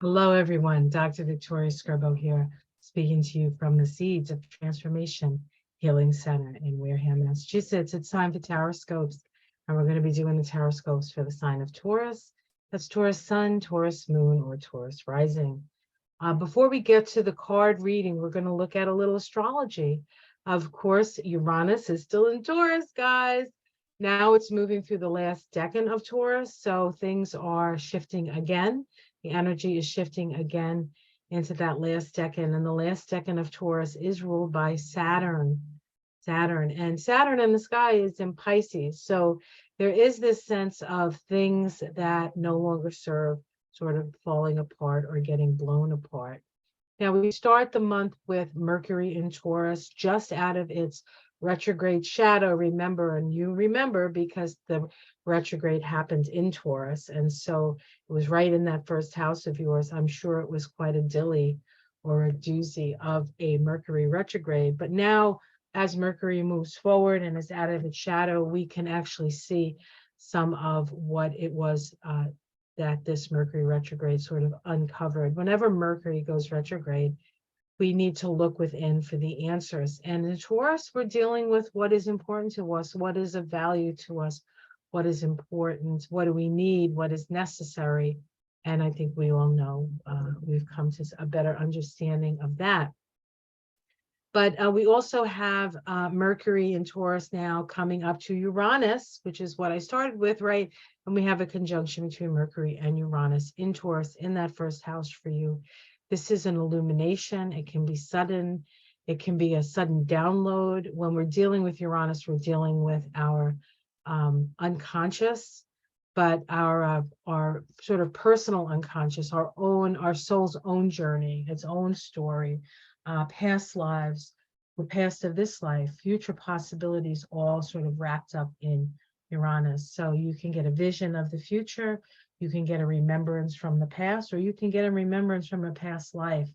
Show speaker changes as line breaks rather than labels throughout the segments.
Hello, everyone. Dr. Victoria Scribo here, speaking to you from the Seeds of Transformation Healing Center in Wareham, Massachusetts. It's time for Tarot Scopes, and we're going to be doing the Tarot Scopes for the sign of Taurus. That's Taurus Sun, Taurus Moon, or Taurus Rising. Before we get to the card reading, we're going to look at a little astrology. Of course, Uranus is still in Taurus, guys. Now it's moving through the last decan of Taurus, so things are shifting again. The energy is shifting again into that last decan, and the last decan of Taurus is ruled by Saturn. And Saturn in the sky is in Pisces. So there is this sense of things that no longer serve sort of falling apart or getting blown apart. Now, we start the month with Mercury in Taurus, just out of its retrograde shadow. Remember, and you remember because the retrograde happened in Taurus. And so it was right in that first house of yours. I'm sure it was quite a dilly or a doozy of a Mercury retrograde. But now, as Mercury moves forward and is out of its shadow, we can actually see some of what it was that this Mercury retrograde sort of uncovered. Whenever Mercury goes retrograde, we need to look within for the answers. And in Taurus, we're dealing with what is important to us, what is of value to us, what is important, what do we need, what is necessary. And I think we all know we've come to a better understanding of that. But we also have Mercury in Taurus now coming up to Uranus, which is what I started with, right? And we have a conjunction between Mercury and Uranus in Taurus in that first house for you. This is an illumination. It can be sudden. It can be a sudden download. When we're dealing with Uranus, we're dealing with our unconscious, but our sort of personal unconscious, our soul's own journey, its own story. Past lives, the past of this life, future possibilities, all sort of wrapped up in Uranus. So you can get a vision of the future, you can get a remembrance from the past, or you can get a remembrance from a past life.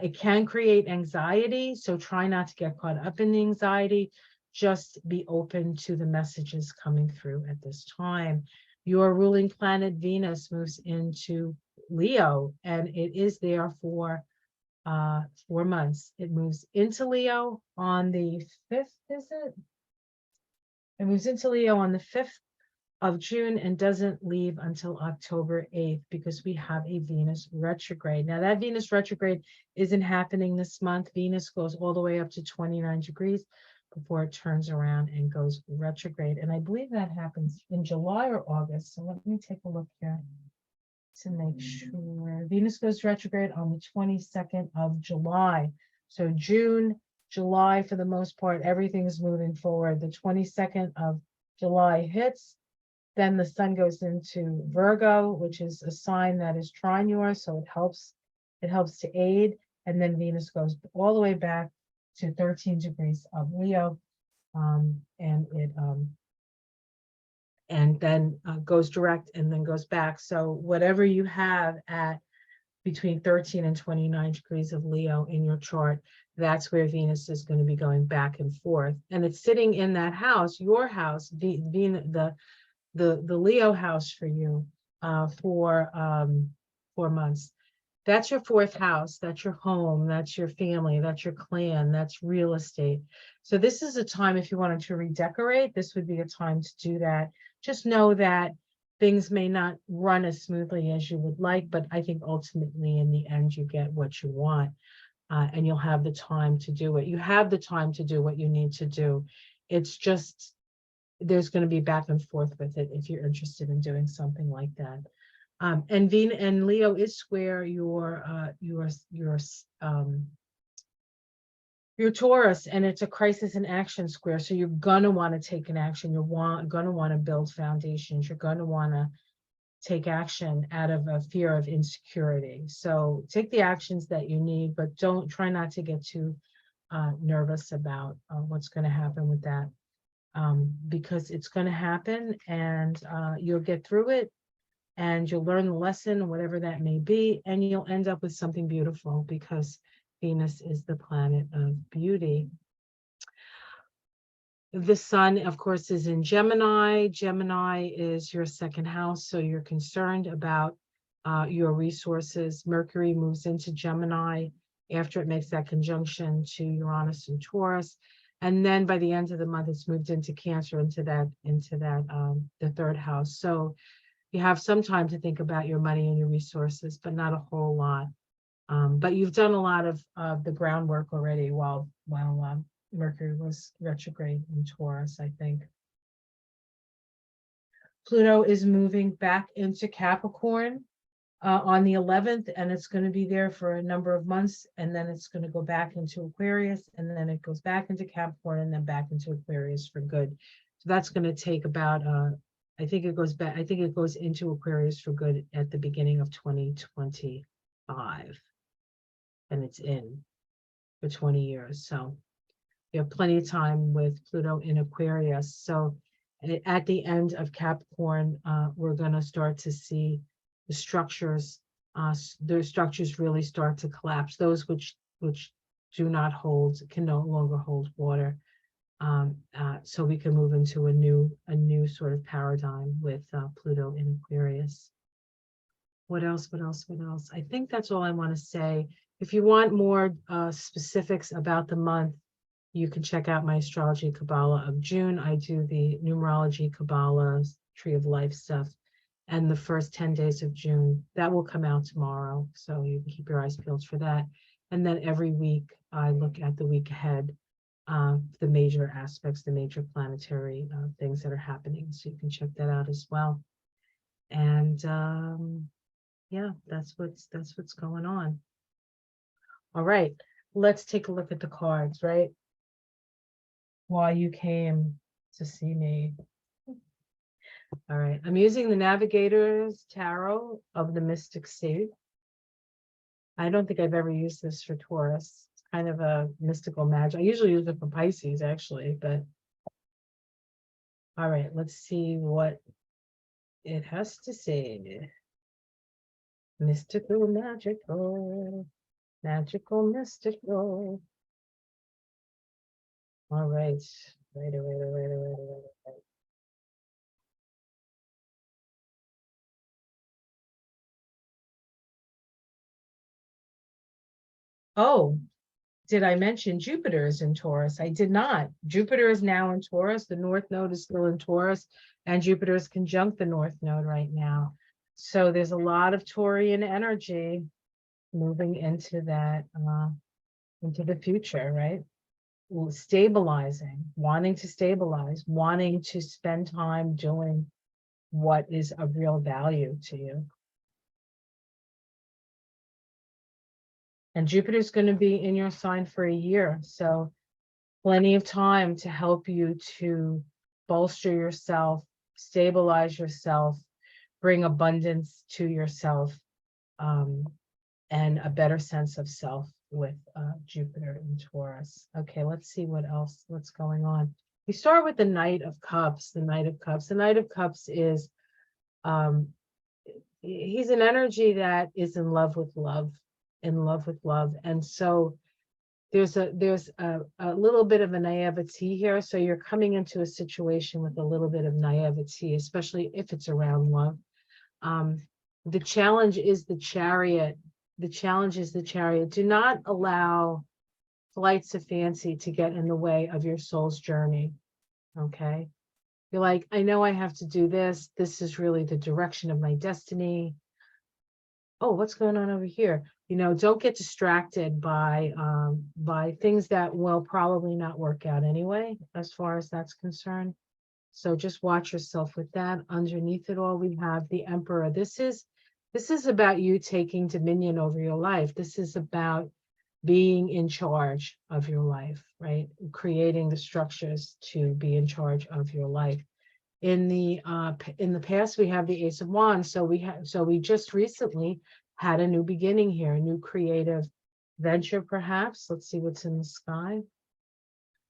It can create anxiety, so try not to get caught up in the anxiety. Just be open to the messages coming through at this time. Your ruling planet Venus moves into Leo, and it is there for 4 months. It moves into Leo on the 5th, is it? It moves into Leo on the 5th of June and doesn't leave until October 8th because we have a Venus retrograde. Now, that Venus retrograde isn't happening this month. Venus goes all the way up to 29 degrees before it turns around and goes retrograde. And I believe that happens in July or August. So let me take a look here to make sure. Venus goes retrograde on the 22nd of July. So June, July, for the most part, everything's moving forward. The 22nd of July hits, then the sun goes into Virgo, which is a sign that is trine yours, so it helps to aid. And then Venus goes all the way back to 13 degrees of Leo, and then goes direct and then goes back. So whatever you have at between 13 and 29 degrees of Leo in your chart, that's where Venus is going to be going back and forth. And it's sitting in that house, your house, the Leo house for you for 4 months. That's your 4th house. That's your home. That's your family. That's your clan. That's real estate. So this is a time, if you wanted to redecorate, this would be a time to do that. Just know that things may not run as smoothly as you would like, but I think ultimately in the end, you get what you want, and you'll have the time to do it. You have the time to do what you need to do. It's just, there's going to be back and forth with it if you're interested in doing something like that. And Leo is square your Taurus, and it's a crisis in action square. So you're gonna want to take an action. You're gonna want to build foundations. You're gonna want to take action out of a fear of insecurity. So take the actions that you need, but try not to get too nervous about what's going to happen with that, because it's going to happen, and you'll get through it. And you'll learn the lesson, whatever that may be, and you'll end up with something beautiful because Venus is the planet of beauty. The sun, of course, is in Gemini. Gemini is your 2nd house, so you're concerned about your resources. Mercury moves into Gemini after it makes that conjunction to Uranus and Taurus. And then by the end of the month, it's moved into Cancer, into the third house. So you have some time to think about your money and your resources, but not a whole lot. But you've done a lot of the groundwork already while Mercury was retrograde in Taurus, I think. Pluto is moving back into Capricorn on the 11th, and it's going to be there for a number of months, and then it's going to go back into Aquarius, and then it goes back into Capricorn, and then back into Aquarius for good. So that's going to take about I think it goes into Aquarius for good at the beginning of 2025, and it's in for 20 years. So you have plenty of time with Pluto in Aquarius. So at the end of Capricorn, we're going to start to see the structures really start to collapse. Those which do not hold, can no longer hold water. So we can move into a new sort of paradigm with Pluto in Aquarius. What else? I think that's all I want to say. If you want more specifics about the month, you can check out my Astrology Kabbalah of June. I do the numerology Kabbalah, Tree of Life stuff, and the first 10 days of June. That will come out tomorrow, so you can keep your eyes peeled for that. And then every week, I look at the week ahead, the major aspects, the major planetary things that are happening. So you can check that out as well. And yeah, that's what's going on. All right, let's take a look at the cards, right? Why you came to see me. All right, I'm using the Navigators Tarot of the Mystic Sea. I don't think I've ever used this for Taurus. It's kind of a mystical magic. I usually use it for Pisces, actually, but all right, let's see what it has to say. Mystical, magical, magical, mystical. All right, right. Oh, did I mention Jupiter is in Taurus? I did not. Jupiter is now in Taurus. The North Node is still in Taurus, and Jupiter is conjunct the North Node right now. So there's a lot of Taurian energy moving into that, into the future, right? Stabilizing, wanting to stabilize, wanting to spend time doing what is of real value to you. And Jupiter's going to be in your sign for a year. So plenty of time to help you to bolster yourself, stabilize yourself, bring abundance to yourself, and a better sense of self with Jupiter in Taurus. Okay, let's see what's going on. We start with the Knight of Cups. The Knight of Cups. The Knight of Cups is, he's an energy that is in love with love. And so there's a little bit of a naivety here. So you're coming into a situation with a little bit of naivety, especially if it's around love. The challenge is the Chariot. Do not allow flights of fancy to get in the way of your soul's journey. Okay. You're like, I know I have to do this. This is really the direction of my destiny. Oh, what's going on over here? You know, don't get distracted by things that will probably not work out anyway, as far as that's concerned. So just watch yourself with that. Underneath it all, we have the Emperor. This is about you taking dominion over your life. This is about being in charge of your life, right? Creating the structures to be in charge of your life. In the past, we have the Ace of Wands. So we just recently had a new beginning here, a new creative venture, perhaps. Let's see what's in the sky.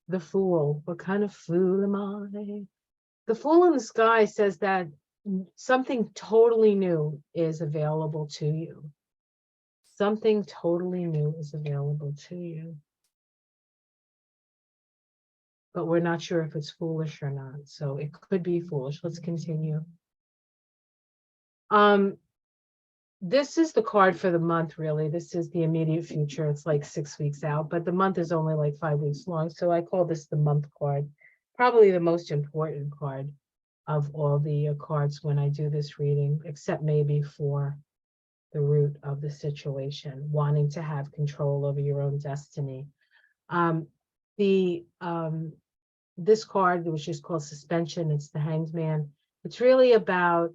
The Fool. What kind of fool am I? The Fool in the sky says that something totally new is available to you. Something totally new is available to you. But we're not sure if it's foolish or not. So it could be foolish. Let's continue. this is the card for the month, really. This is the immediate future. It's like 6 weeks out, but the month is only like 5 weeks long. So I call this the month card, probably the most important card of all the cards when I do this reading, except maybe for the root of the situation, wanting to have control over your own destiny. The this card, which is called Suspension, it's the Hanged Man. It's really about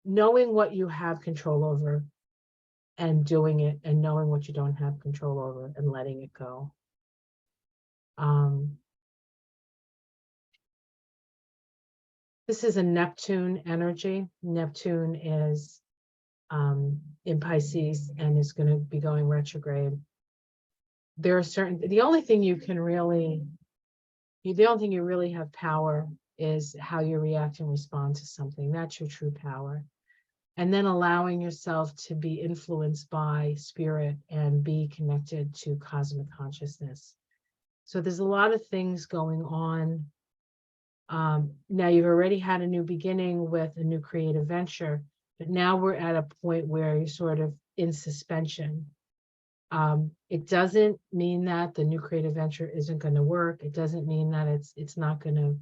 knowing what you have control over and doing it, and knowing what you don't have control over and letting it go. This is a Neptune energy. Neptune is in Pisces and is going to be going retrograde. There are the only thing you really have power is how you react and respond to something. That's your true power. And then allowing yourself to be influenced by spirit and be connected to cosmic consciousness. So there's a lot of things going on. Now you've already had a new beginning with a new creative venture, but now we're at a point where you're sort of in suspension. It doesn't mean that the new creative venture isn't going to work. It doesn't mean that it's not going to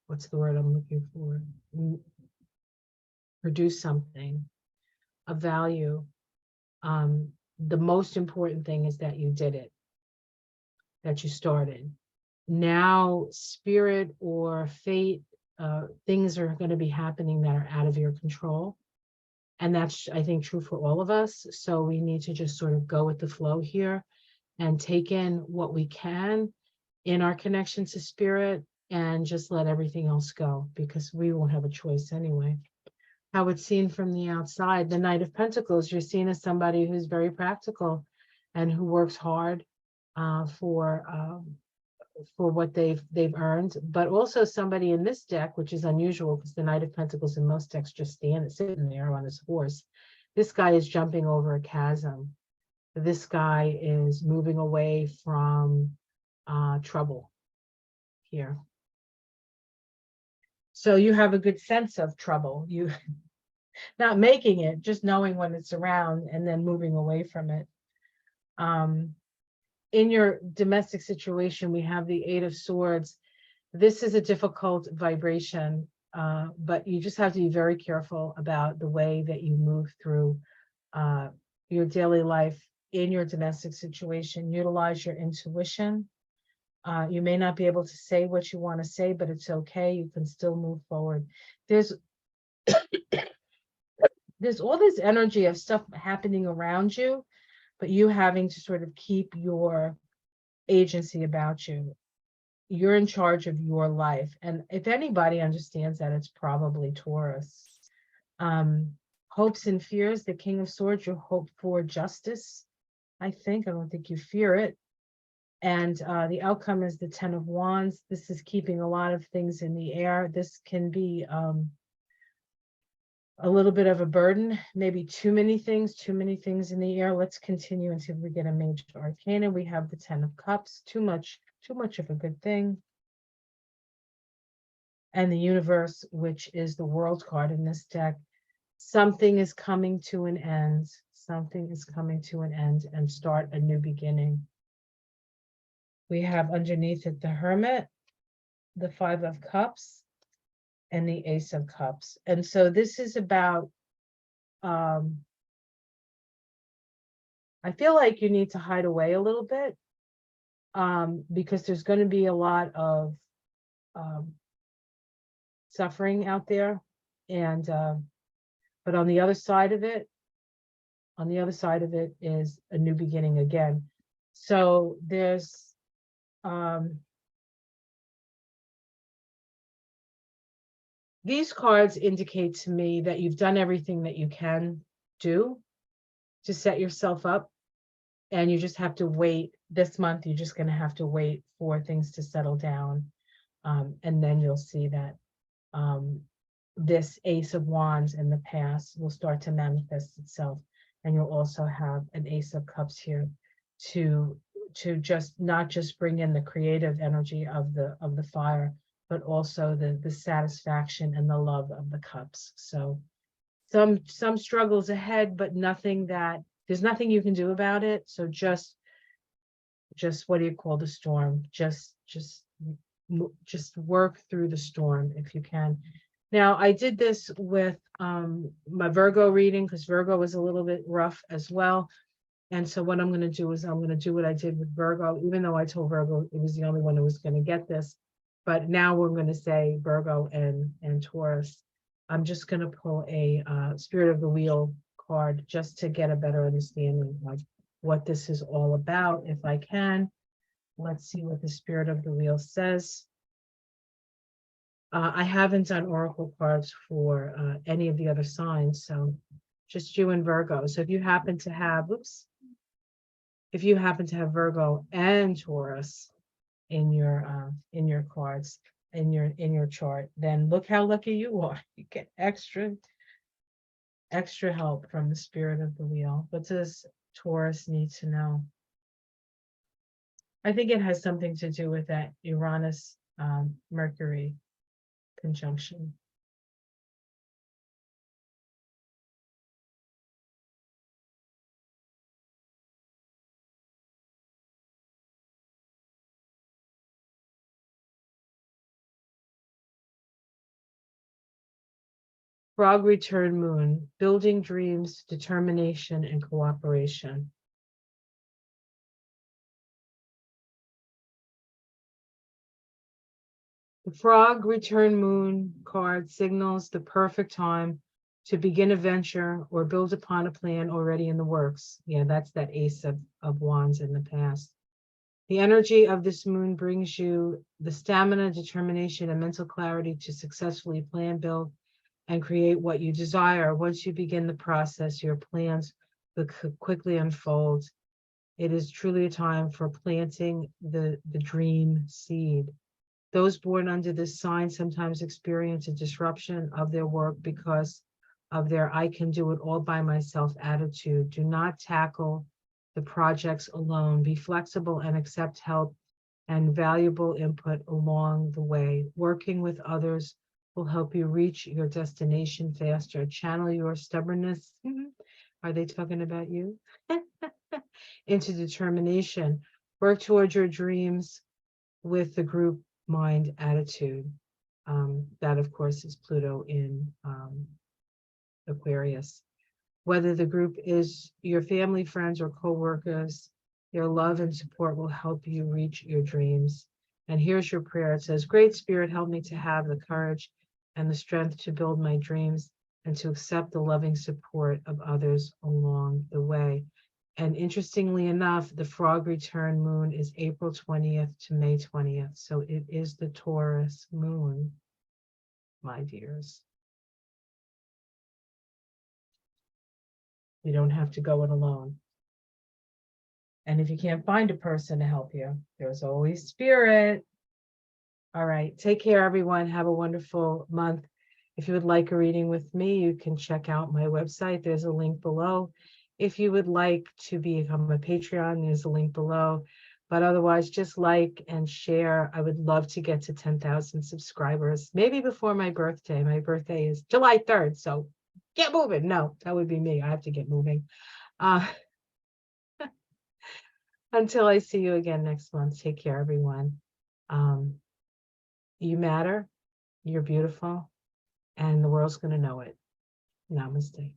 what's the word I'm looking for? Produce something of value. The most important thing is that you did it, that you started. Now, spirit or fate, things are going to be happening that are out of your control. And that's, I think, true for all of us. So we need to just sort of go with the flow here and take in what we can in our connection to spirit and just let everything else go, because we won't have a choice anyway. How it's seen from the outside, the Knight of Pentacles, you're seen as somebody who's very practical and who works hard for what they've earned, but also somebody in this deck, which is unusual because the Knight of Pentacles in most decks just sitting there on his horse. This guy is jumping over a chasm. This guy is moving away from trouble here. So you have a good sense of trouble. You not making it, just knowing when it's around and then moving away from it. In your domestic situation, we have the Eight of Swords. This is a difficult vibration, but you just have to be very careful about the way that you move through your daily life in your domestic situation. Utilize your intuition. You may not be able to say what you want to say, but it's okay. You can still move forward. There's all this energy of stuff happening around you, but you having to sort of keep your agency about you. You're in charge of your life. And if anybody understands that, it's probably Taurus. Hopes and fears, the King of Swords, you hope for justice, I think. I don't think you fear it. And the outcome is the Ten of Wands. This is keeping a lot of things in the air. This can be a little bit of a burden, maybe too many things in the air. Let's continue until we get a major arcana. We have the Ten of Cups, too much of a good thing. And the Universe, which is the World card in this deck. Something is coming to an end. Something is coming to an end and start a new beginning. We have underneath it the Hermit, the Five of Cups, and the Ace of Cups. And so this is about, I feel like you need to hide away a little bit because there's going to be a lot of suffering out there. And, but on the other side of it is a new beginning again. So there's, these cards indicate to me that you've done everything that you can do to set yourself up, and you just have to wait. This month, you're just going to have to wait for things to settle down, and then you'll see that this Ace of Wands in the past will start to manifest itself, and you'll also have an Ace of Cups here to just not just bring in the creative energy of the fire, but also the satisfaction and the love of the cups. So some struggles ahead, but there's nothing you can do about it. So just what do you call the storm? Just work through the storm if you can. Now, I did this with my Virgo reading because Virgo was a little bit rough as well. And so what I'm going to do is I'm going to do what I did with Virgo, even though I told Virgo it was the only one who was going to get this. But now we're going to say Virgo and Taurus. I'm just going to pull a Spirit of the Wheel card just to get a better understanding of what this is all about, if I can. Let's see what the Spirit of the Wheel says. I haven't done oracle cards for any of the other signs, so just you and Virgo. So if you happen to have, if you happen to have Virgo and Taurus in your cards, in your chart, then look how lucky you are. You get extra help from the Spirit of the Wheel. What does Taurus need to know? I think it has something to do with that Uranus Mercury conjunction. Frog return moon, building dreams, determination, and cooperation. The frog return moon card signals the perfect time to begin a venture or build upon a plan already in the works. Yeah, that's that Ace of Wands in the past. The energy of this moon brings you the stamina, determination, and mental clarity to successfully plan, build, and create what you desire. Once you begin the process, your plans will quickly unfold. It is truly a time for planting the dream seed. Those born under this sign sometimes experience a disruption of their work because of their I can do it all by myself attitude. Do not tackle the projects alone. Be flexible and accept help and valuable input along the way. Working with others will help you reach your destination faster. Channel your stubbornness. Are they talking about you? Into determination. Work towards your dreams with the group mind attitude. That, of course, is Pluto in Aquarius. Whether the group is your family, friends, or co-workers, your love and support will help you reach your dreams. And here's your prayer. It says, Great Spirit, help me to have the courage and the strength to build my dreams and to accept the loving support of others along the way. And interestingly enough, the frog return moon is April 20th to May 20th. So it is the Taurus moon, my dears. You don't have to go it alone. And if you can't find a person to help you, there's always Spirit. All right. Take care, everyone. Have a wonderful month. If you would like a reading with me, you can check out my website. There's a link below. If you would like to become a Patreon, there's a link below. But otherwise, just like and share. I would love to get to 10,000 subscribers, maybe before my birthday. My birthday is July 3rd, so get moving. No, that would be me. I have to get moving. Until I see you again next month, take care, everyone. You matter, you're beautiful, and the world's going to know it. Namaste.